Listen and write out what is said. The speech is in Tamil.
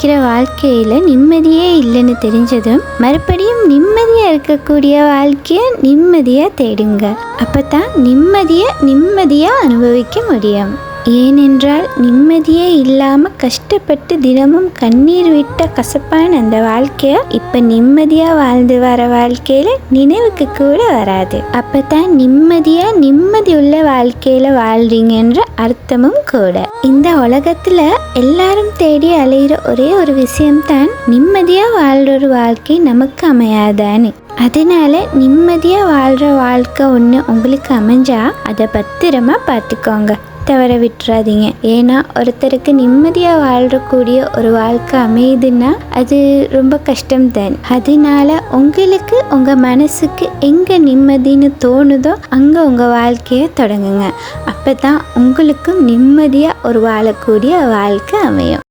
இருக்கிற வாழ்க்கையில் நிம்மதியே இல்லைன்னு தெரிஞ்சதும் மறுபடியும் நிம்மதியாக இருக்கக்கூடிய வாழ்க்கையை நிம்மதியாக தேடுங்க. அப்போ தான் நிம்மதியாக அனுபவிக்க முடியும். ஏனென்றால் நிம்மதியே இல்லாமல் கஷ்டப்பட்டு தினமும் கண்ணீர் விட்ட கசப்பான அந்த வாழ்க்கையை இப்போ நிம்மதியாக வாழ்ந்து வர வாழ்க்கையில் நினைவுக்கு கூட வராது. அப்போ தான் நிம்மதி உள்ள வாழ்க்கையில் வாழ்றீங்கன்ற அர்த்தமும் கூட. இந்த உலகத்தில் எல்லாரும் தேடி அலைகிற ஒரே ஒரு விஷயம்தான் நிம்மதியாக வாழ்கிற ஒரு வாழ்க்கை நமக்கு அமையாதான்னு. அதனால நிம்மதியாக வாழ்கிற வாழ்க்கை ஒன்று உங்களுக்கு அமைஞ்சா அதை பத்திரமா பார்த்துக்கோங்க, தவற விட்டுறாதீங்க. ஏன்னா ஒருத்தருக்கு நிம்மதியாக வாழ்றக்கூடிய ஒரு வாழ்க்கை அமையுதுன்னா அது ரொம்ப கஷ்டம்தான். அதனால உங்களுக்கு உங்கள் மனசுக்கு எங்கே நிம்மதின்னு தோணுதோ அங்கே உங்கள் வாழ்க்கையை தொடங்குங்க. அப்போ தான் உங்களுக்கும் நிம்மதியாக ஒரு வாழக்கூடிய வாழ்க்கை அமையும்.